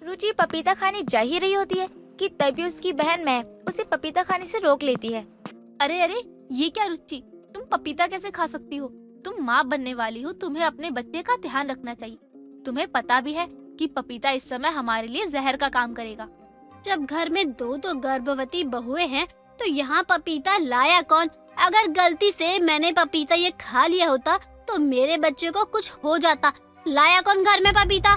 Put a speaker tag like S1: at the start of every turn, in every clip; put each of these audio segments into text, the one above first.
S1: रुचि पपीता खाने जा ही रही होती है कि तभी उसकी बहन महक उसे पपीता खाने से रोक लेती है।
S2: अरे अरे, ये क्या रुचि, तुम पपीता कैसे खा सकती हो? तुम माँ बनने वाली हो, तुम्हें अपने बच्चे का ध्यान रखना चाहिए। तुम्हें पता भी है कि पपीता इस समय हमारे लिए जहर का काम करेगा। जब घर में दो गर्भवती बहुएं हैं तो यहाँ पपीता लाया कौन? अगर गलती से मैंने पपीता ये खा लिया होता तो मेरे बच्चे को कुछ हो जाता। लाया कौन घर में पपीता?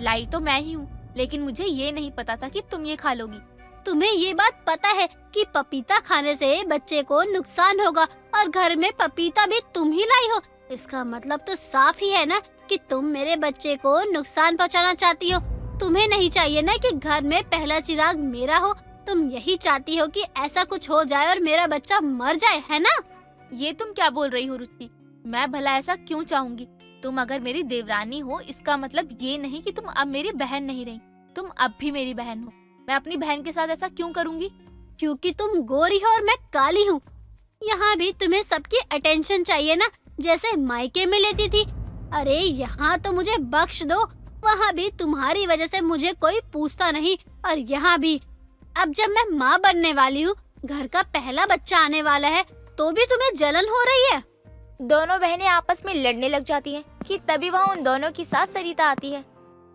S2: लाई तो मैं ही हूँ, लेकिन मुझे ये नहीं पता था कि तुम ये खा लोगी। तुम्हें ये बात पता है कि पपीता खाने से बच्चे को नुकसान होगा और घर में पपीता भी तुम ही लाई हो। इसका मतलब तो साफ ही है ना कि तुम मेरे बच्चे को नुकसान पहुंचाना चाहती हो। तुम्हें नहीं चाहिए ना कि घर में पहला चिराग मेरा हो। तुम यही चाहती हो कि ऐसा कुछ हो जाए और मेरा बच्चा मर जाए, है ना? ये तुम क्या बोल रही हो रुचि? मैं भला ऐसा क्यों चाहूंगी? तुम अगर मेरी देवरानी हो इसका मतलब ये नहीं कि तुम अब मेरी बहन नहीं रही। तुम अब भी मेरी बहन हो। मैं अपनी बहन के साथ ऐसा क्यों करूंगी? क्योंकि तुम गोरी हो और मैं काली हूँ। यहाँ भी तुम्हें सबकी अटेंशन चाहिए ना, जैसे मायके में लेती थी। अरे यहाँ तो मुझे बख्श दो, वहाँ भी तुम्हारी वजह से मुझे कोई पूछता नहीं। और यहाँ भी अब जब मैं माँ बनने वाली हूँ, घर का पहला बच्चा आने वाला है, तो भी तुम्हें जलन हो रही है।
S1: दोनों बहनें आपस में लड़ने लग जाती हैं कि तभी वहाँ उन दोनों की सास सरिता आती है।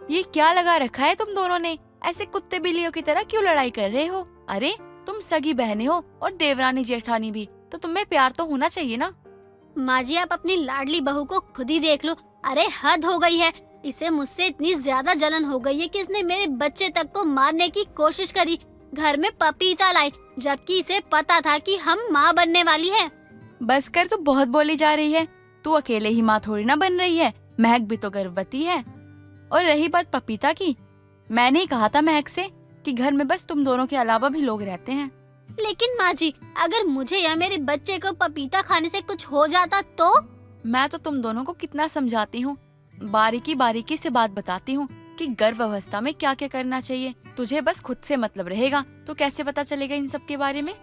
S3: ये क्या लगा रखा है तुम दोनों ने? ऐसे कुत्ते बिल्लियों की तरह क्यों लड़ाई कर रहे हो? अरे तुम सगी बहनें हो और देवरानी जेठानी भी, तो तुम्हें प्यार तो होना चाहिए ना।
S2: माँ जी, आप अपनी लाडली बहू को खुद ही देख लो। अरे हद हो गई है। इसे मुझसे इतनी ज्यादा जलन हो गई है कि इसने मेरे बच्चे तक को मारने की कोशिश करी। घर में पपीता लाई, जबकि इसे पता था कि हम माँ बनने वाली है।
S3: बस कर, तू बहुत बोली जा रही है। तू अकेले ही माँ थोड़ी ना बन रही है, महक भी तो गर्भवती है। और रही बात पपीता की, मैंने ही कहा था महक से कि घर में बस तुम दोनों के अलावा भी लोग रहते हैं।
S2: लेकिन माँ जी, अगर मुझे या मेरे बच्चे को पपीता खाने से कुछ हो जाता तो?
S3: मैं तो तुम दोनों को कितना समझाती हूँ, बारीकी बारीकी से बात बताती हूँ कि गर्भ अवस्था में क्या क्या करना चाहिए। तुझे बस खुद से मतलब रहेगा तो कैसे पता चलेगा इन सब के बारे में?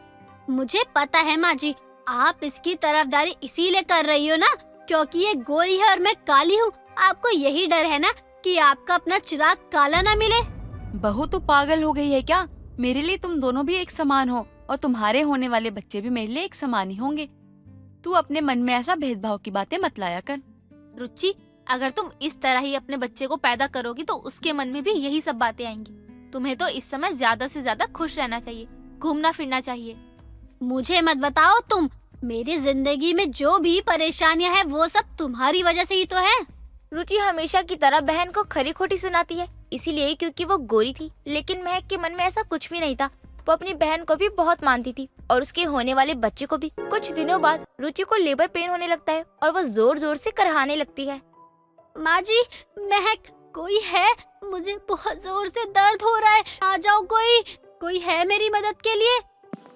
S2: मुझे पता है माँ जी, आप इसकी तरफदारी इसीलिए कर रही हो ना क्योंकि ये गोरी है और मैं काली हूँ। आपको यही डर है ना कि आपका अपना चिराग काला ना मिले।
S3: बहू तू पागल हो गई है क्या? मेरे लिए तुम दोनों भी एक समान हो और तुम्हारे होने वाले बच्चे भी मेरे लिए एक समान ही होंगे। तू अपने मन में ऐसा भेदभाव की बातें मत लाया कर।
S2: रुचि, अगर तुम इस तरह ही अपने बच्चे को पैदा करोगी तो उसके मन में भी यही सब बातें आएंगी। तुम्हें तो इस समय ज्यादा से ज्यादा खुश रहना चाहिए, घूमना फिरना चाहिए। मुझे मत बताओ तुम, मेरी जिंदगी में जो भी परेशानियां हैं वो सब तुम्हारी वजह से ही तो है।
S1: रुचि हमेशा की तरह बहन को खरी खोटी सुनाती है, इसीलिए क्योंकि वो गोरी थी। लेकिन महक के मन में ऐसा कुछ भी नहीं था। वो अपनी बहन को भी बहुत मानती थी और उसके होने वाले बच्चे को भी। कुछ दिनों बाद रुचि को लेबर पेन होने लगता है और वो जोर जोर से करहाने लगती है।
S2: माँ जी, महक, कोई है? मुझे बहुत जोर से दर्द हो रहा है, आ जाओ, कोई है मेरी मदद के लिए?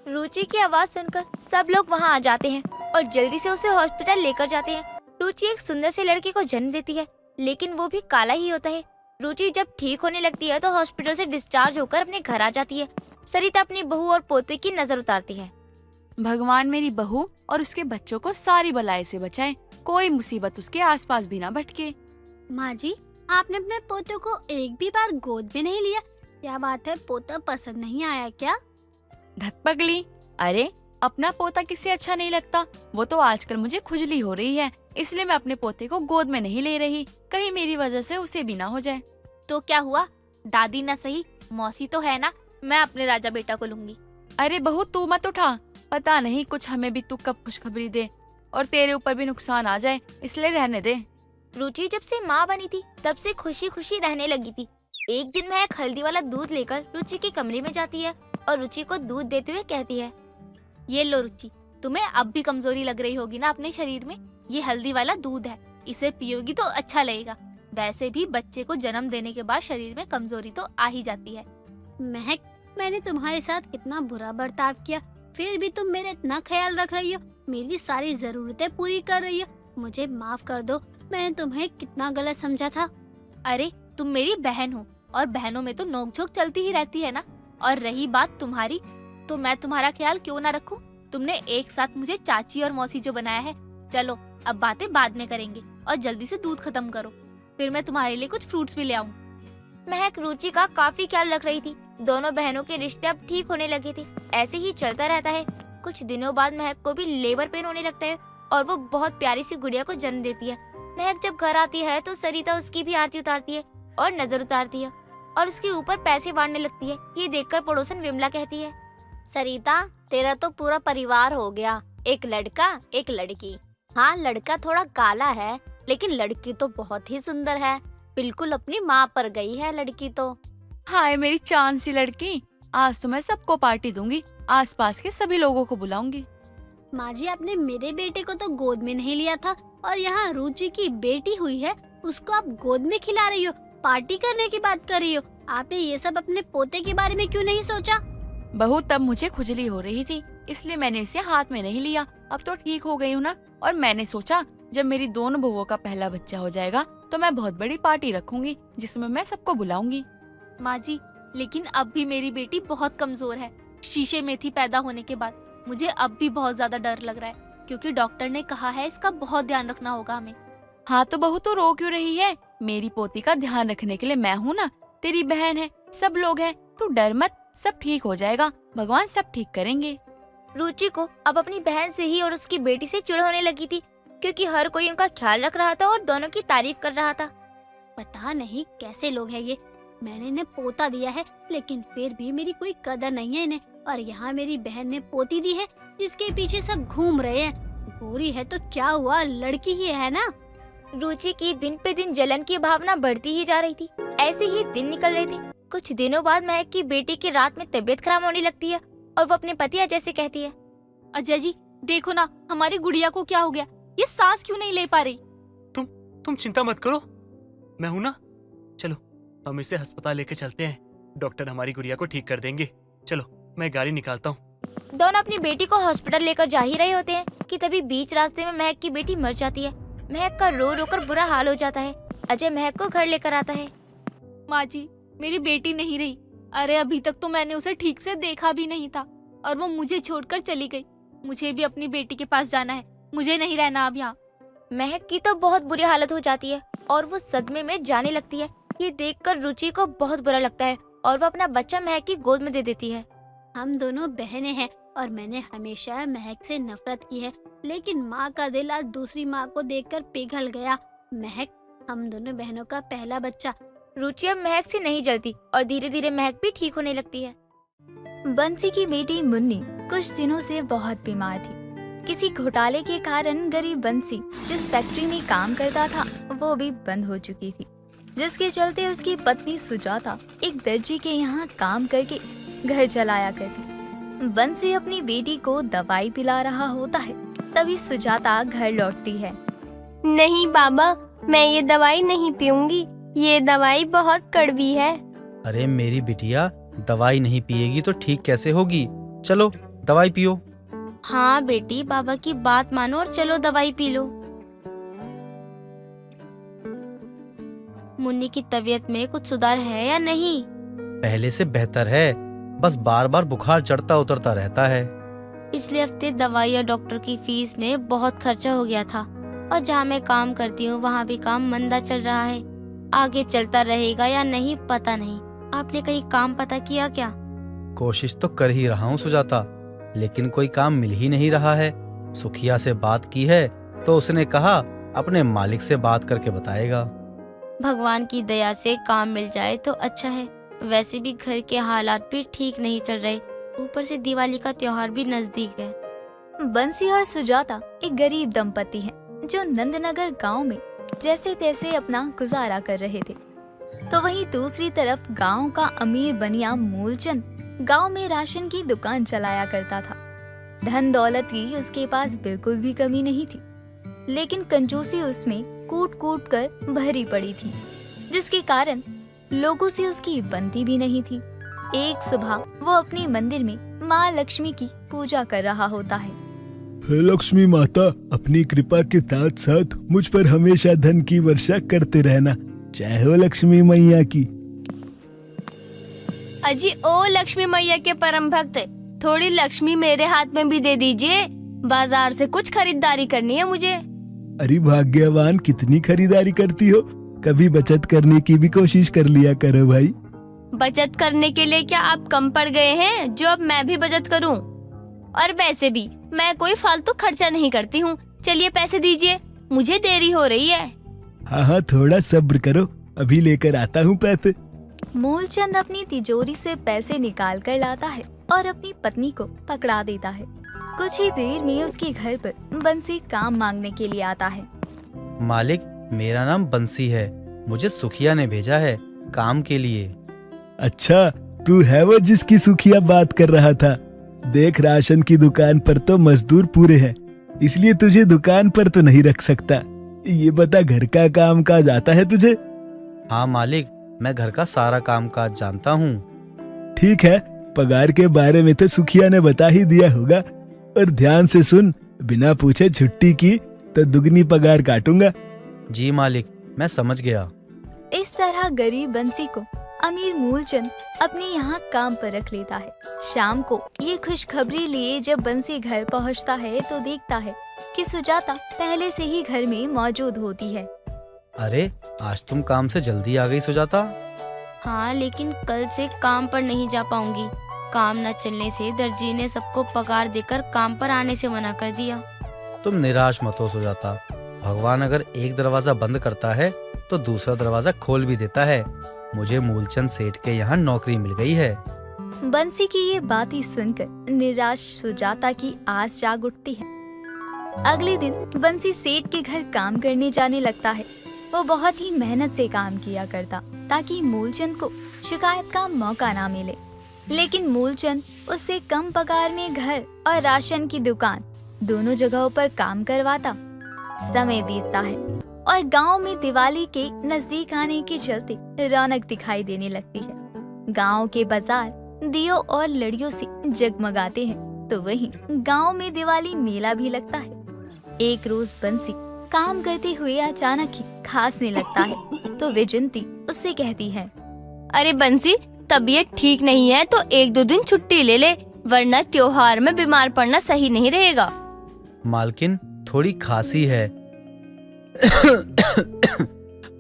S1: रुचि की आवाज सुनकर सब लोग वहाँ आ जाते हैं और जल्दी से उसे हॉस्पिटल लेकर जाते हैं। रुचि एक सुंदर से लड़के को जन्म देती है, लेकिन वो भी काला ही होता है। रुचि जब ठीक होने लगती है तो हॉस्पिटल से डिस्चार्ज होकर अपने घर आ जाती है। सरिता अपनी बहू और पोते की नजर उतारती है।
S3: भगवान मेरी बहू और उसके बच्चों को सारी बलाए से बचाए, कोई मुसीबत उसके आसपास भी ना भटके।
S2: माँ जी, आपने अपने पोते को एक भी बार गोद में नहीं लिया। क्या बात है, पोता पसंद नहीं आया क्या?
S3: धत पगली, अरे अपना पोता किसे अच्छा नहीं लगता। वो तो आजकल मुझे खुजली हो रही है, इसलिए मैं अपने पोते को गोद में नहीं ले रही, कहीं मेरी वजह से उसे भी ना हो जाए।
S2: तो क्या हुआ, दादी ना सही मौसी तो है ना, मैं अपने राजा बेटा को लूंगी।
S3: अरे बहू तू मत उठा, पता नहीं कुछ हमें भी तू कब खुशखबरी दे और तेरे ऊपर भी नुकसान आ जाए, इसलिए रहने दे।
S1: रुचि जब से माँ बनी थी तब से खुशी खुशी रहने लगी थी। एक दिन महक हल्दी वाला दूध लेकर रुचि के कमरे में जाती है और रुचि को दूध देते हुए कहती है,
S2: ये लो रुचि, तुम्हें अब भी कमजोरी लग रही होगी ना अपने शरीर में। ये हल्दी वाला दूध है, इसे पियोगी तो अच्छा लगेगा। वैसे भी बच्चे को जन्म देने के बाद शरीर में कमजोरी तो आ ही जाती है। महक, मैंने तुम्हारे साथ कितना बुरा बर्ताव किया, फिर भी तुम मेरा इतना ख्याल रख रही हो, मेरी सारी जरूरतें पूरी कर रही हो। मुझे माफ कर दो, मैंने तुम्हें कितना गलत समझा था। अरे तुम मेरी बहन हो और बहनों में तो नोकझोंक चलती ही रहती है ना। और रही बात तुम्हारी, तो मैं तुम्हारा ख्याल क्यों ना रखूं? तुमने एक साथ मुझे चाची और मौसी जो बनाया है। चलो अब बातें बाद में करेंगे और जल्दी से दूध खत्म करो, फिर मैं तुम्हारे लिए कुछ फ्रूट्स भी ले आऊं।
S1: महक रुचि का काफी ख्याल रख रही थी। दोनों बहनों के रिश्ते अब ठीक होने लगे थे। ऐसे ही चलता रहता है। कुछ दिनों बाद महक को भी लेबर पेन होने लगता है और वो बहुत प्यारी सी गुड़िया को जन्म देती है। महक जब घर आती है तो सरिता उसकी भी आरती उतारती है और नजर उतारती है और उसके ऊपर पैसे बांटने लगती है। ये देखकर पड़ोसन विमला कहती है,
S4: सरिता, तेरा तो पूरा परिवार हो गया, एक लड़का एक लड़की। हाँ, लड़का थोड़ा काला है लेकिन लड़की तो बहुत ही सुंदर है, बिल्कुल अपनी माँ पर गई है लड़की तो।
S3: हाय मेरी चांद सी लड़की, आज तो मैं सबको पार्टी दूंगी, आसपास के सभी लोगों को बुलाऊंगी।
S5: माँ जी, आपने मेरे बेटे को तो गोद में नहीं लिया था और यहाँ रुचि की बेटी हुई है, उसको आप गोद में खिला रही हो, पार्टी करने की बात कर रही हो। आपने ये सब अपने पोते के बारे में क्यों नहीं सोचा?
S3: बहू, तब मुझे खुजली हो रही थी इसलिए मैंने इसे हाथ में नहीं लिया। अब तो ठीक हो गई हूँ ना। और मैंने सोचा जब मेरी दोनों बहुओं का पहला बच्चा हो जाएगा तो मैं बहुत बड़ी पार्टी रखूंगी जिसमें मैं सबको बुलाऊंगी।
S2: माँ जी, लेकिन अब भी मेरी बेटी बहुत कमजोर है। शीशे में थी पैदा होने के बाद। मुझे अब भी बहुत ज्यादा डर लग रहा है क्योंकि डॉक्टर ने कहा है इसका बहुत ध्यान रखना होगा हमें।
S3: हाँ तो बहू, तो रो क्यों रही है? मेरी पोती का ध्यान रखने के लिए मैं हूँ ना, तेरी बहन है, सब लोग हैं। तू डर मत, सब ठीक हो जाएगा, भगवान सब ठीक करेंगे।
S1: रुचि को अब अपनी बहन से ही और उसकी बेटी से चिढ़ होने लगी थी क्योंकि हर कोई उनका ख्याल रख रहा था और दोनों की तारीफ कर रहा था।
S5: पता नहीं कैसे लोग हैं ये। मैंने इन्हें पोता दिया है लेकिन फिर भी मेरी कोई कदर नहीं है इन्हें। और यहाँ मेरी बहन ने पोती दी है जिसके पीछे सब घूम रहे हैं। गोरी है तो क्या हुआ, लड़की ही है ना।
S1: रुचि की दिन पे दिन जलन की भावना बढ़ती ही जा रही थी। ऐसे ही दिन निकल रहे थे। कुछ दिनों बाद महक की बेटी की रात में तबीयत खराब होने लगती है और वो अपने पति अजय से कहती है,
S2: अजय जी, देखो ना हमारी गुड़िया को क्या हो गया, ये सांस क्यों नहीं ले पा रही?
S6: तुम चिंता मत करो, मैं हूं ना। चलो हम इसे अस्पताल लेके चलते हैं, डॉक्टर हमारी गुड़िया को ठीक कर देंगे। चलो मैं गाड़ी निकालता हूँ।
S1: दोनों अपनी बेटी को हॉस्पिटल लेकर जा ही रहे होते हैं कि तभी बीच रास्ते में महक की बेटी मर जाती है। महक का रो रो कर बुरा हाल हो जाता है। अजय महक को घर लेकर आता है।
S2: माँ जी, मेरी बेटी नहीं रही। अरे अभी तक तो मैंने उसे ठीक से देखा भी नहीं था और वो मुझे छोड़कर चली गई। मुझे भी अपनी बेटी के पास जाना है, मुझे नहीं रहना अब यहाँ।
S1: महक की तो बहुत बुरी हालत हो जाती है और वो सदमे में जाने लगती है। ये देखकर रुचि को बहुत बुरा लगता है और वो अपना बच्चा महक की गोद में दे देती है।
S5: हम दोनों बहनें हैं और मैंने हमेशा महक से नफरत की है, लेकिन माँ का दिल आज दूसरी माँ को देखकर पिघल गया। महक, हम दोनों बहनों का पहला बच्चा।
S1: रुचि अब महक से नहीं जलती और धीरे धीरे महक भी ठीक होने लगती है।
S7: बंसी की बेटी मुन्नी कुछ दिनों से बहुत बीमार थी। किसी घोटाले के कारण गरीब बंसी जिस फैक्ट्री में काम करता था वो भी बंद हो चुकी थी, जिसके चलते उसकी पत्नी सुजाता एक दर्जी के यहाँ काम करके घर चलाया करती। बंसी अपनी बेटी को दवाई पिला रहा होता है, तभी सुजाता घर लौटती है।
S8: नहीं बाबा, मैं ये दवाई नहीं पीऊंगी, ये दवाई बहुत कड़वी है।
S9: अरे मेरी बिटिया, दवाई नहीं पिएगी तो ठीक कैसे होगी? चलो दवाई पियो।
S1: हाँ बेटी, बाबा की बात मानो और चलो दवाई पी लो। मुन्नी की तबीयत में कुछ सुधार है या नहीं?
S9: पहले से बेहतर है, बस बार बार बुखार चढ़ता उतरता रहता है।
S1: पिछले हफ्ते दवाई और डॉक्टर की फीस में बहुत खर्चा हो गया था और जहाँ मैं काम करती हूँ वहाँ भी काम मंदा चल रहा है। आगे चलता रहेगा या नहीं पता नहीं। आपने कहीं काम पता किया क्या?
S9: कोशिश तो कर ही रहा हूँ सुजाता, लेकिन कोई काम मिल ही नहीं रहा है। सुखिया से बात की है तो उसने कहा अपने मालिक से बात करके बताएगा।
S1: भगवान की दया से काम मिल जाए तो अच्छा है। वैसे भी घर के हालात भी ठीक नहीं चल रहे, ऊपर से दिवाली का त्योहार भी नजदीक है।
S7: बंसी और सुजाता एक गरीब दंपति हैं जो नंदनगर गांव में जैसे तैसे अपना गुजारा कर रहे थे। तो वहीं दूसरी तरफ गांव का अमीर बनिया मूलचंद गांव में राशन की दुकान चलाया करता था। धन दौलत की उसके पास बिल्कुल भी कमी नहीं थी, लेकिन कंजूसी उसमें कूट कूट कर भरी पड़ी थी, जिसके कारण लोगों से उसकी बनती भी नहीं थी। एक सुबह वो अपने मंदिर में माँ लक्ष्मी की पूजा कर रहा होता है।
S10: हे लक्ष्मी माता, अपनी कृपा के साथ साथ मुझ पर हमेशा धन की वर्षा करते रहना। जय हो लक्ष्मी मैया की।
S8: अजी ओ लक्ष्मी मैया के परम भक्त, थोड़ी लक्ष्मी मेरे हाथ में भी दे दीजिए, बाजार से कुछ खरीदारी करनी है मुझे।
S10: अरे भाग्यवान, कितनी खरीदारी करती हो? कभी बचत करने की भी कोशिश कर लिया करो भाई।
S8: बचत करने के लिए क्या आप कम पड़ गए हैं जो अब मैं भी बचत करूं? और वैसे भी मैं कोई फालतू खर्चा नहीं करती हूं। चलिए पैसे दीजिए, मुझे देरी हो रही है।
S10: हाँ, थोड़ा सब्र करो, अभी लेकर आता हूँ पैसे।
S7: मूलचंद अपनी तिजोरी से पैसे निकाल कर लाता है और अपनी पत्नी को पकड़ा देता है। कुछ ही देर में उसके घर पर बंसी काम मांगने के लिए आता है।
S9: मालिक, मेरा नाम बंसी है, मुझे सुखिया ने भेजा है काम के लिए।
S10: अच्छा, तू है वो जिसकी सुखिया बात कर रहा था। देख, राशन की दुकान पर तो मजदूर पूरे हैं, इसलिए तुझे दुकान पर तो नहीं रख सकता। ये बता, घर का काम काज आता है तुझे?
S9: हाँ मालिक, मैं घर का सारा काम काज जानता हूँ।
S10: ठीक है, पगार के बारे में तो सुखिया ने बता ही दिया होगा। और ध्यान से सुन, बिना पूछे छुट्टी की तो दुगनी पगार काटूंगा।
S9: जी मालिक, मैं समझ गया।
S7: इस तरह गरीब बंसी को अमीर मूलचंद अपने यहाँ काम पर रख लेता है। शाम को ये खुशखबरी लिए जब बंसी घर पहुँचता है तो देखता है कि सुजाता पहले से ही घर में मौजूद होती है।
S9: अरे, आज तुम काम से जल्दी आ गई सुजाता।
S8: हाँ, लेकिन कल से काम पर नहीं जा पाऊंगी। काम न चलने से दर्जी ने सबको पगार देकर काम पर आने से मना कर दिया।
S9: तुम निराश मत हो सुजाता, भगवान अगर एक दरवाजा बंद करता है तो दूसरा दरवाजा खोल भी देता है। मुझे मूलचंद सेठ के यहाँ नौकरी मिल गई है।
S7: बंसी की ये बातें सुनकर निराश सुजाता की आस जाग उठती है। अगले दिन बंसी सेठ के घर काम करने जाने लगता है। वो बहुत ही मेहनत से काम किया करता ताकि मूलचंद को शिकायत का मौका ना मिले। लेकिन मूलचंद उससे कम पगार में घर और राशन की दुकान दोनों जगहों पर काम करवाता। समय बीतता है और गांव में दिवाली के नजदीक आने के चलते रौनक दिखाई देने लगती है। गांव के बाजार दियों और लड़ियों से जगमगाते हैं, तो वहीं गांव में दिवाली मेला भी लगता है। एक रोज बंसी काम करते हुए अचानक ही खांसने लगता है, तो विजंती उससे कहती है,
S8: अरे बंसी, तबीयत ठीक नहीं है तो 1-2 दिन छुट्टी ले ले, वरना त्योहार में बीमार पड़ना सही नहीं रहेगा।
S9: मालकिन, थोड़ी खांसी है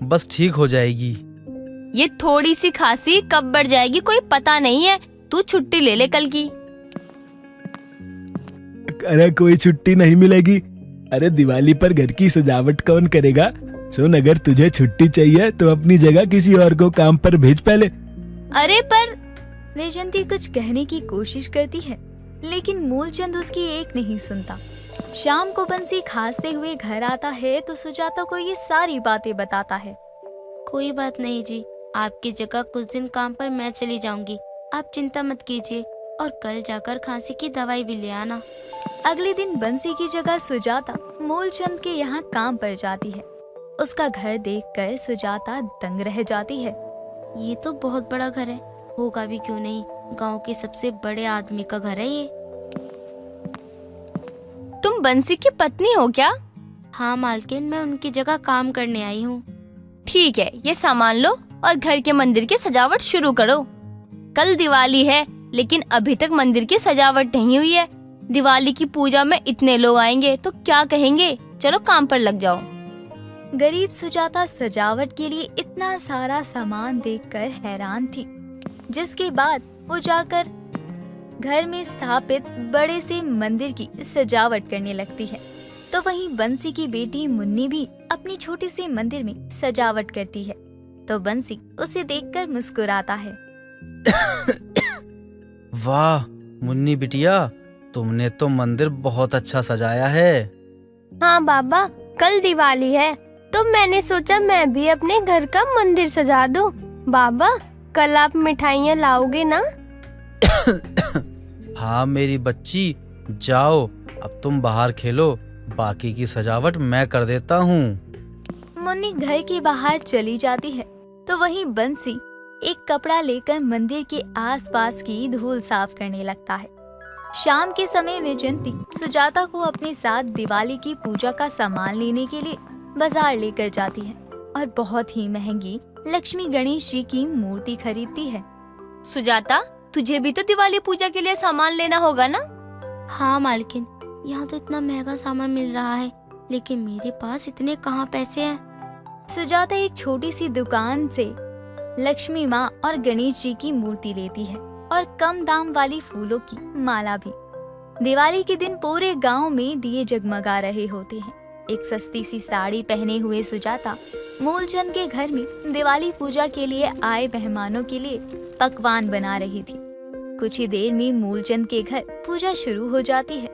S9: बस ठीक हो जाएगी।
S8: ये थोड़ी सी खांसी कब बढ़ जाएगी कोई पता नहीं है। तू छुट्टी ले ले कल की।
S10: अरे कोई छुट्टी नहीं मिलेगी। अरे दिवाली पर घर की सजावट कौन करेगा? सुन, अगर तुझे छुट्टी चाहिए तो अपनी जगह किसी और को काम पर भेज पहले।
S8: अरे पर
S7: वैजंती कुछ कहने की कोशिश करती है, लेकिन मूलचंद उसकी एक नहीं सुनता। शाम को बंसी खांसते हुए घर आता है तो सुजाता को ये सारी बातें बताता है।
S8: कोई बात नहीं जी, आपकी जगह कुछ दिन काम पर मैं चली जाऊंगी। आप चिंता मत कीजिए और कल जाकर खांसी की दवाई भी ले आना।
S7: अगले दिन बंसी की जगह सुजाता मूलचंद के यहाँ काम पर जाती है। उसका घर देखकर सुजाता दंग रह जाती है।
S8: ये तो बहुत बड़ा घर है, होगा भी क्यों नहीं, गांव के सबसे बड़े आदमी का घर है ये। तुम बंसी की पत्नी हो क्या? हाँ मालकिन, मैं उनकी जगह काम करने आई हूँ। ठीक है, ये सामान लो और घर के मंदिर की सजावट शुरू करो। कल दिवाली है, लेकिन अभी तक मंदिर की सजावट नहीं हुई है। दिवाली की पूजा में इतने लोग आएंगे तो क्या कहेंगे। चलो काम पर लग जाओ।
S7: गरीब सुजाता सजावट के लिए इतना सारा सामान देखकर हैरान थी, जिसके बाद वो जाकर घर में स्थापित बड़े से मंदिर की सजावट करने लगती है। तो वहीं बंसी की बेटी मुन्नी भी अपनी छोटे से मंदिर में सजावट करती है। तो बंसी उसे देखकर मुस्कुराता है।
S9: वाह मुन्नी बिटिया, तुमने तो मंदिर बहुत अच्छा सजाया है।
S8: हाँ बाबा, कल दिवाली है तो मैंने सोचा मैं भी अपने घर का मंदिर सजा दूं। बाबा, कल आप मिठाइयाँ लाओगे ना?
S9: हाँ मेरी बच्ची, जाओ अब तुम बाहर खेलो, बाकी की सजावट मैं कर देता हूँ।
S7: मुन्नी घर के बाहर चली जाती है तो वहीं बंसी एक कपड़ा लेकर मंदिर के आसपास की धूल साफ करने लगता है। शाम के समय वैजंती सुजाता को अपने साथ दिवाली की पूजा का सामान लेने के लिए बाजार लेकर जाती है और बहुत ही महंगी लक्ष्मी गणेश जी की मूर्ति खरीदती है।
S8: सुजाता, तुझे भी तो दिवाली पूजा के लिए सामान लेना होगा ना? हाँ मालकिन, यहाँ तो इतना महंगा सामान मिल रहा है, लेकिन मेरे पास इतने कहाँ पैसे हैं।
S7: सुजाता एक छोटी सी दुकान से लक्ष्मी माँ और गणेश जी की मूर्ति लेती है और कम दाम वाली फूलों की माला भी। दिवाली के दिन पूरे गांव में दिए जगमगा रहे होते हैं। एक सस्ती सी साड़ी पहने हुए सुजाता मूलचंद के घर में दिवाली पूजा के लिए आए मेहमानों के लिए पकवान बना रही थी। कुछ ही देर में मूलचंद के घर पूजा शुरू हो जाती है,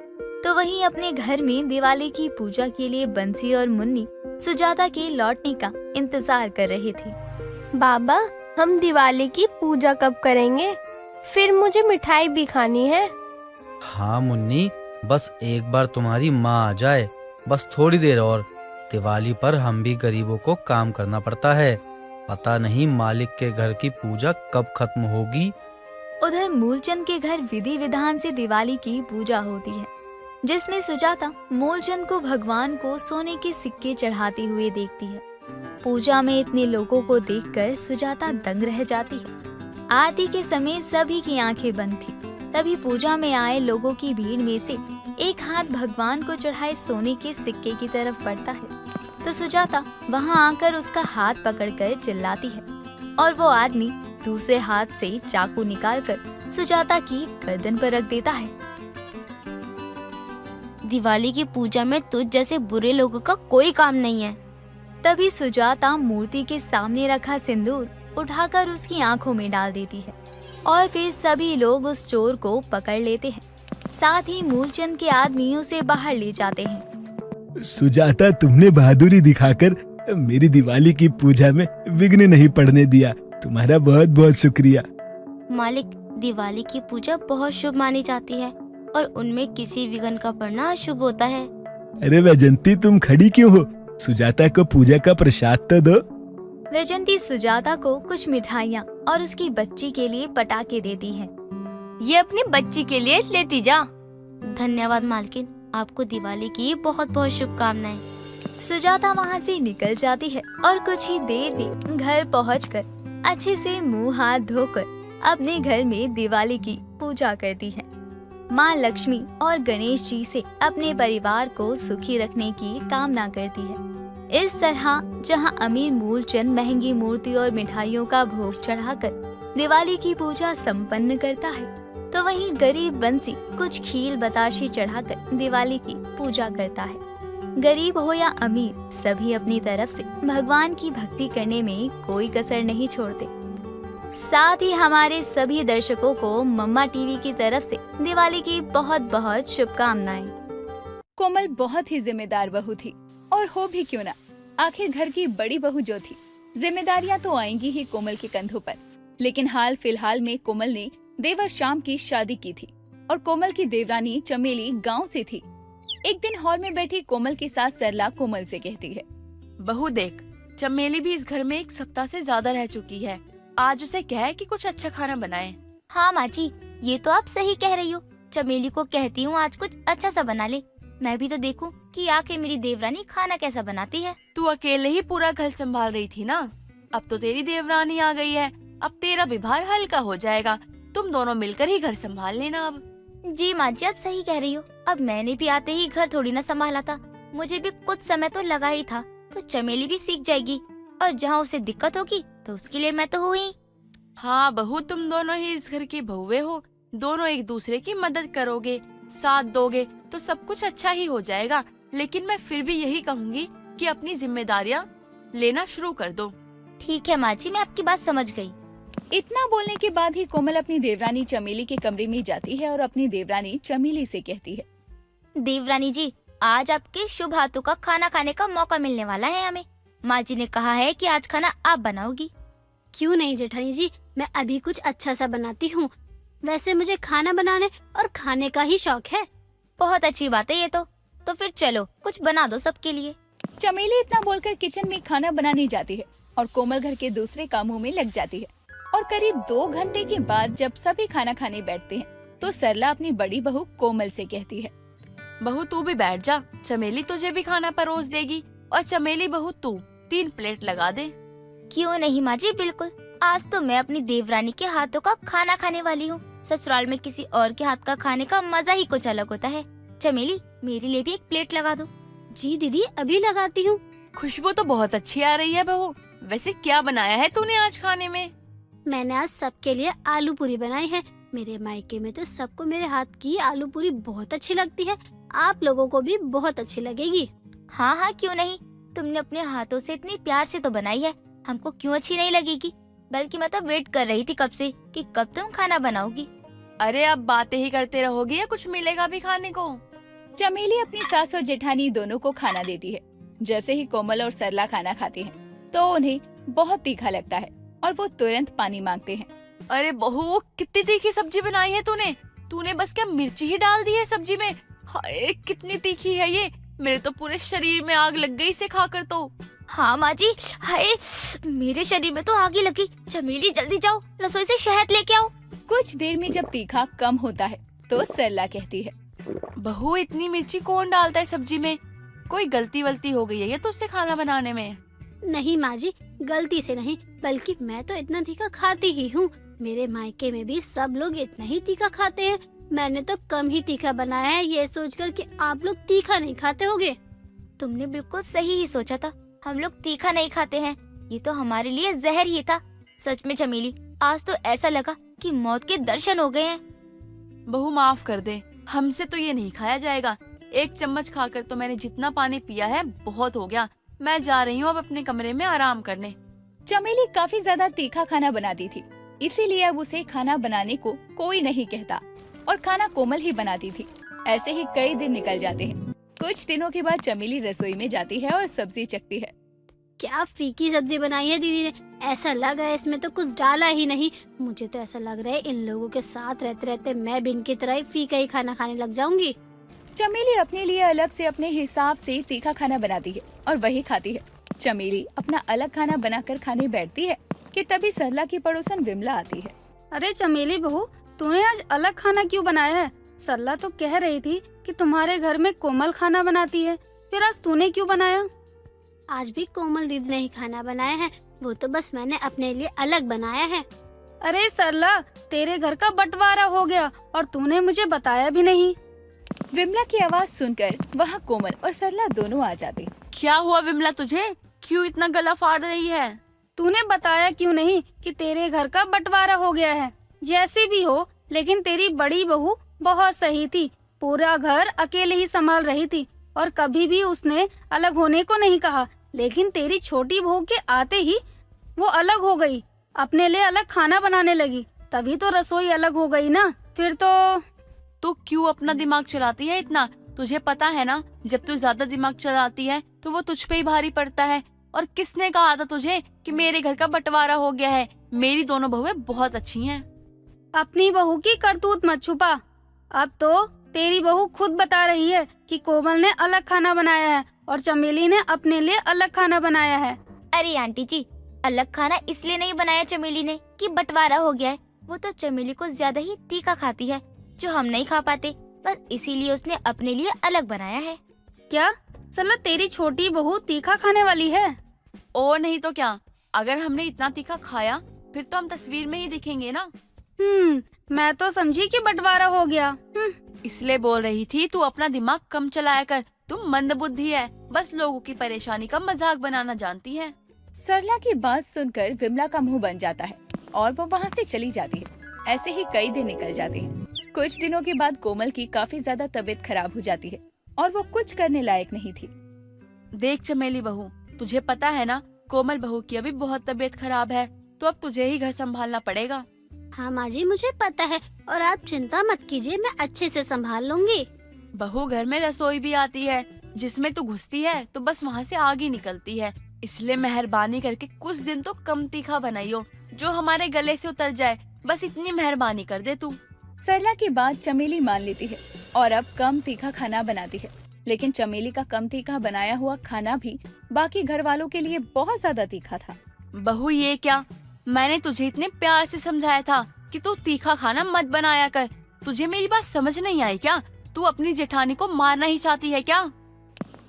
S7: तो वहीं अपने घर में दिवाली की पूजा के लिए बंसी और मुन्नी सुजाता के लौटने का इंतजार कर रहे थे।
S8: बाबा, हम दिवाली की पूजा कब करेंगे? फिर मुझे मिठाई भी खानी है।
S9: हाँ मुन्नी, बस एक बार तुम्हारी माँ आ जाए, बस थोड़ी देर और। दिवाली पर हम भी गरीबों को काम करना पड़ता है, पता नहीं मालिक के घर की पूजा कब खत्म होगी।
S7: उधर मूलचंद के घर विधि विधान से दिवाली की पूजा होती है, जिसमें सुजाता मूलचंद को भगवान को सोने के सिक्के चढ़ाते हुए देखती है। पूजा में इतने लोगों को देखकर सुजाता दंग रह जाती है। आरती के समय सभी की आंखें बंद थी। तभी पूजा में आए लोगों की भीड़ में से एक हाथ भगवान को चढ़ाए सोने के सिक्के की तरफ बढ़ता है, तो सुजाता वहां आकर उसका हाथ पकड़कर चिल्लाती है और वो आदमी दूसरे हाथ से चाकू निकालकर सुजाता की गर्दन पर रख देता है।
S1: दिवाली की पूजा में तुझ जैसे बुरे लोगों का कोई काम नहीं है।
S7: तभी सुजाता मूर्ति के सामने रखा सिंदूर उठाकर उसकी आंखों में डाल देती है और फिर सभी लोग उस चोर को पकड़ लेते हैं। साथ ही मूलचंद के आदमी उसे बाहर ले जाते हैं।
S10: सुजाता, तुमने बहादुरी दिखाकर मेरी दिवाली की पूजा में विघ्न नहीं पड़ने दिया। तुम्हारा बहुत बहुत शुक्रिया।
S1: मालिक, दिवाली की पूजा बहुत शुभ मानी जाती है और उनमें किसी विघ्न का पड़ना अशुभ होता है।
S10: अरे वैजंती, तुम खड़ी क्यों हो? सुजाता को पूजा का प्रसाद तो दो।
S7: वैजंती सुजाता को कुछ मिठाइयाँ और उसकी बच्ची के लिए पटाखे देती है।
S8: ये अपनी बच्ची के लिए लेती जा।
S1: धन्यवाद मालकिन, आपको दिवाली की बहुत बहुत शुभकामनाएं।
S7: सुजाता वहाँ से निकल जाती है और कुछ ही देर में घर पहुंचकर अच्छे से मुंह हाथ धोकर अपने घर में दिवाली की पूजा करती है। माँ लक्ष्मी और गणेश जी से अपने परिवार को सुखी रखने की कामना करती है। इस तरह जहाँ अमीर मूलचंद महंगी मूर्ति और मिठाइयों का भोग चढ़ाकर दिवाली की पूजा संपन्न करता है, तो वहीं गरीब बंसी कुछ खील बताशे चढ़ाकर दिवाली की पूजा करता है। गरीब हो या अमीर, सभी अपनी तरफ से भगवान की भक्ति करने में कोई कसर नहीं छोड़ते। साथ ही हमारे सभी दर्शकों को मम्मा टीवी की तरफ से दिवाली की बहुत बहुत शुभकामनाएं।
S3: कोमल बहुत ही जिम्मेदार बहू थी, और हो भी क्यों ना, आखिर घर की बड़ी बहू जो थी, जिम्मेदारियां तो आएंगी ही कोमल के कंधों पर। लेकिन हाल फिलहाल में कोमल ने देवर श्याम की शादी की थी और कोमल की देवरानी चमेली गांव से थी। एक दिन हॉल में बैठी कोमल की सास सरला कोमल से कहती है,
S11: बहू देख, चमेली भी इस घर में एक सप्ताह से ज्यादा रह चुकी है। आज उसे कहे कि कुछ अच्छा खाना बनाए।
S1: हाँ माँ जी, ये तो आप सही कह रही हो। चमेली को कहती हूँ आज कुछ अच्छा सा बना ले, मैं भी तो देखूं कि आके मेरी देवरानी खाना कैसा बनाती है।
S11: तू अकेले ही पूरा घर संभाल रही थी ना, अब तो तेरी देवरानी आ गई है, अब तेरा भी भार हल्का हो जाएगा। तुम दोनों मिलकर ही घर संभाल लेना अब।
S1: जी माँ जी, आप सही कह रही हो। अब मैंने भी आते ही घर थोड़ी ना संभाला था, मुझे भी कुछ समय तो लगा ही था, तो चमेली भी सीख जाएगी और जहाँ उसे दिक्कत होगी तो उसके लिए मैं तो हूँ ही।
S11: हाँ बहू, तुम दोनों ही इस घर की बहुए हो, दोनों एक दूसरे की मदद करोगे, साथ दोगे तो सब कुछ अच्छा ही हो जाएगा। लेकिन मैं फिर भी यही कहूँगी कि अपनी जिम्मेदारियाँ लेना शुरू कर दो।
S1: ठीक है माँ जी, मैं आपकी बात समझ गई।
S3: इतना बोलने के बाद ही कोमल अपनी देवरानी चमेली के कमरे में जाती है और अपनी देवरानी चमेली से कहती है,
S1: देवरानी जी, आज आपके शुभ हाथों का खाना खाने का मौका मिलने वाला है हमें। माँ जी ने कहा है कि आज खाना आप बनाओगी।
S5: क्यों नहीं जेठानी जी, मैं अभी कुछ अच्छा सा बनाती हूँ। वैसे मुझे खाना बनाने और खाने का ही शौक है।
S1: बहुत अच्छी बात है ये तो फिर चलो कुछ बना दो सबके लिए।
S3: चमेली इतना बोलकर किचन में खाना बनाने जाती है और कोमल घर के दूसरे कामों में लग जाती है। और करीब 2 घंटे के बाद जब सभी खाना खाने बैठते हैं, तो सरला अपनी बड़ी बहू कोमल से कहती है,
S11: बहू तू भी बैठ जा, चमेली तुझे भी खाना परोस देगी। और चमेली बहू तू 3 प्लेट लगा दे।
S1: क्यों नहीं माँ जी, बिल्कुल। आज तो मैं अपनी देवरानी के हाथों का खाना खाने वाली हूँ। ससुराल में किसी और के हाथ का खाने का मजा ही कुछ अलग होता है। चमेली, मेरे लिए भी 1 प्लेट लगा दो।
S5: जी दीदी, अभी लगाती हूँ।
S11: खुशबू तो बहुत अच्छी आ रही है बहू। वैसे क्या बनाया है तूने आज खाने में?
S5: मैंने आज सबके लिए आलू पूरी बनाई है। मेरे मायके में तो सबको मेरे हाथ की आलू पूरी बहुत अच्छी लगती है। आप लोगों को भी बहुत अच्छी लगेगी।
S1: हाँ हाँ, क्यों नहीं। तुमने अपने हाथों से इतनी प्यार से तो बनाई है, हमको क्यों अच्छी नहीं लगेगी। बल्कि मैं तो वेट कर रही थी कब से कि कब तुम खाना बनाओगी।
S3: अरे अब बातें ही करते रहोगे या कुछ मिलेगा भी खाने को?
S12: चमेली अपनी सास और जेठानी दोनों को खाना देती है। जैसे ही कोमल और सरला खाना खाते हैं तो उन्हें बहुत तीखा लगता है और वो तुरंत पानी मांगते हैं।
S3: अरे बहू, कितनी तीखी सब्जी बनाई है तूने। तूने बस क्या मिर्ची ही डाल दी है सब्जी में? हाय, कितनी तीखी है ये। मेरे तो पूरे शरीर में आग लग गई इसे खाकर तो।
S1: हाँ माँ जी, हाय मेरे शरीर में तो आग ही लगी। चमेली जल्दी जाओ, रसोई से शहद लेके आओ।
S12: कुछ देर में जब तीखा कम होता है तो सरला कहती है,
S3: बहू, इतनी मिर्ची कौन डालता है सब्जी में? कोई गलती वलती हो गई है या तुझसे खाना बनाने में?
S5: नहीं माँ जी, गलती से नहीं, बल्कि मैं तो इतना तीखा खाती ही हूँ। मेरे मायके में भी सब लोग इतना ही तीखा खाते हैं। मैंने तो कम ही तीखा बनाया है, ये सोचकर कि आप लोग तीखा नहीं खाते होगे।
S1: तुमने बिल्कुल सही ही सोचा था, हम लोग तीखा नहीं खाते हैं। ये तो हमारे लिए जहर ही था। सच में चमेली, आज तो ऐसा लगा कि मौत के दर्शन हो गए हैं।
S3: बहू माफ कर दे, हमसे तो ये नहीं खाया जाएगा। एक चम्मच खाकर तो मैंने जितना पानी पिया है बहुत हो गया। मैं जा रही हूँ अब अपने कमरे में आराम करने।
S12: चमेली काफी ज्यादा तीखा खाना बनाती थी, इसीलिए अब उसे खाना बनाने को कोई नहीं कहता और खाना कोमल ही बनाती थी। ऐसे ही कई दिन निकल जाते हैं। कुछ दिनों के बाद चमेली रसोई में जाती है और सब्जी चखती है।
S5: क्या फीकी सब्जी बनाई है दीदी ने। ऐसा लग रहा है इसमें तो कुछ डाला ही नहीं। मुझे तो ऐसा लग रहा है इन लोगों के साथ रहते रहते मैं भी इनकी तरह ही फीका ही खाना खाने लग जाऊंगी।
S12: चमेली अपने लिए अलग से अपने हिसाब से तीखा खाना बनाती है और वही खाती है। चमेली अपना अलग खाना बनाकर खाने बैठती है कि तभी सरला की पड़ोसन विमला आती है।
S13: अरे चमेली बहू, तूने आज अलग खाना क्यों बनाया है? सरला तो कह रही थी कि तुम्हारे घर में कोमल खाना बनाती है, फिर आज तूने क्यों बनाया?
S5: आज भी कोमल दीदी ने ही खाना बनाया है, वो तो बस मैंने अपने लिए अलग बनाया है।
S13: अरे सरला, तेरे घर का बंटवारा हो गया और तूने मुझे बताया भी नहीं।
S12: विमला की आवाज सुनकर वहाँ कोमल और सरला दोनों आ जाते।
S3: क्या हुआ विमला तुझे? क्यों इतना गला फाड़ रही है?
S13: तूने बताया क्यों नहीं कि तेरे घर का बंटवारा हो गया है? जैसी भी हो, लेकिन तेरी बड़ी बहू बहुत सही थी। पूरा घर अकेले ही संभाल रही थी और कभी भी उसने अलग होने को नहीं कहा। लेकिन तेरी छोटी बहू के आते ही वो अलग हो गई, अपने लिए अलग खाना बनाने लगी, तभी तो रसोई अलग हो गई ना। फिर तो
S3: तू क्यों अपना दिमाग चलाती है इतना? तुझे पता है ना, जब तू ज्यादा दिमाग चलाती है तो वो तुझ पे ही भारी पड़ता है। और किसने कहा था तुझे कि मेरे घर का बंटवारा हो गया है? मेरी दोनों बहुएं बहुत अच्छी हैं।
S13: अपनी बहू की करतूत मत छुपा। अब तो तेरी बहू खुद बता रही है कि कोमल ने अलग खाना बनाया है और चमेली ने अपने लिए अलग खाना बनाया है।
S1: अरे आंटी जी, अलग खाना इसलिए नहीं बनाया चमेली ने कि बंटवारा हो गया है। वो तो चमेली को ज्यादा ही तीखा खाती है, जो हम नहीं खा पाते, बस इसीलिए उसने अपने लिए अलग बनाया है।
S13: क्या सरला, तेरी छोटी बहू तीखा खाने वाली है?
S3: और नहीं तो क्या, अगर हमने इतना तीखा खाया फिर तो हम तस्वीर में ही दिखेंगे ना।
S13: मैं तो समझी कि बंटवारा हो गया।
S3: इसलिए बोल रही थी तू अपना दिमाग कम चलाया कर। तुम मंदबुद्धि है, बस लोगों की परेशानी का मजाक बनाना जानती है।
S12: सरला की बात सुनकर विमला का मुंह बन जाता है और वो वहाँ से चली जाती है। ऐसे ही कई दिन निकल जाते हैं। कुछ दिनों के बाद कोमल की काफी ज्यादा तबीयत खराब हो जाती है और वो कुछ करने लायक नहीं थी।
S3: देख चमेली बहू, तुझे पता है ना, कोमल बहू की अभी बहुत तबीयत खराब है, तो अब तुझे ही घर संभालना पड़ेगा।
S5: हाँ माँ जी, मुझे पता है और आप चिंता मत कीजिए, मैं अच्छे से संभाल लूंगी।
S3: बहू, घर में रसोई भी आती है, जिसमें तू घुसती है तो बस वहाँ से आग ही निकलती है। इसलिए मेहरबानी करके कुछ दिन तो कम तीखा बनाइयो, जो हमारे गले से उतर जाए। बस इतनी मेहरबानी कर दे तू।
S12: सरला की बात चमेली मान लेती है और अब कम तीखा खाना बनाती है। लेकिन चमेली का कम तीखा बनाया हुआ खाना भी बाकी घर वालों के लिए बहुत ज्यादा तीखा था।
S3: बहू, ये क्या? मैंने तुझे इतने प्यार से समझाया था कि तू तीखा खाना मत बनाया कर। तुझे मेरी बात समझ नहीं आई क्या? तू अपनी जेठानी को मारना ही चाहती है क्या?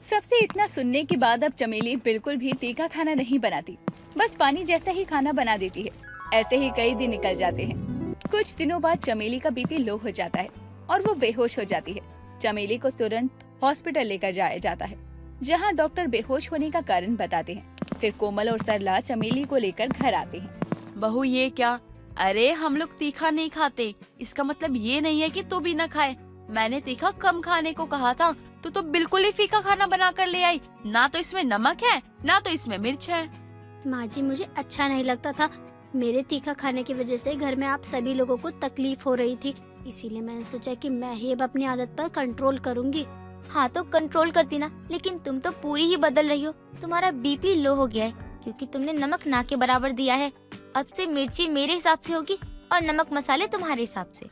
S12: सबसे इतना सुनने के बाद अब चमेली बिल्कुल भी तीखा खाना नहीं बनाती, बस पानी जैसा ही खाना बना देती है। ऐसे ही कई दिन निकल जाते हैं। कुछ दिनों बाद चमेली का बीपी लो हो जाता है और वो बेहोश हो जाती है। चमेली को तुरंत हॉस्पिटल लेकर जाया जाता है। जहाँ डॉक्टर बेहोश होने का कारण बताते हैं। फिर कोमल और सरला चमेली को लेकर घर आते हैं।
S3: बहू ये क्या? अरे हम लोग तीखा नहीं खाते, इसका मतलब ये नहीं है कि तू भी न खाए। मैंने तीखा कम खाने को कहा था, तू तो बिल्कुल ही फीका खाना बना कर ले आई। ना तो इसमें नमक है, ना तो इसमें मिर्च है।
S5: माँ जी मुझे अच्छा नहीं लगता था। मेरे तीखा खाने की वजह से घर में आप सभी लोगों को तकलीफ हो रही थी, इसीलिए मैंने सोचा कि मैं ही अब अपनी आदत पर कंट्रोल करूंगी।
S1: हाँ तो कंट्रोल करती ना, लेकिन तुम तो पूरी ही बदल रही हो। तुम्हारा बीपी लो हो गया है क्योंकि तुमने नमक ना के बराबर दिया है। अब से मिर्ची मेरे हिसाब से होगी और नमक मसाले तुम्हारे हिसाब से।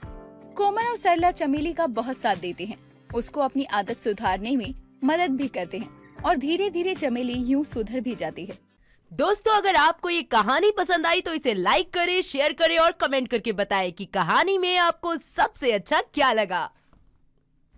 S12: कोमल और सरला चमेली का बहुत साथ देते हैं, उसको अपनी आदत सुधारने में मदद भी करते हैं और धीरे धीरे चमेली यूं सुधर भी जाती है।
S14: दोस्तों, अगर आपको ये कहानी पसंद आई तो इसे लाइक करें, शेयर करें और कमेंट करके बताएं कि कहानी में आपको सबसे अच्छा क्या लगा।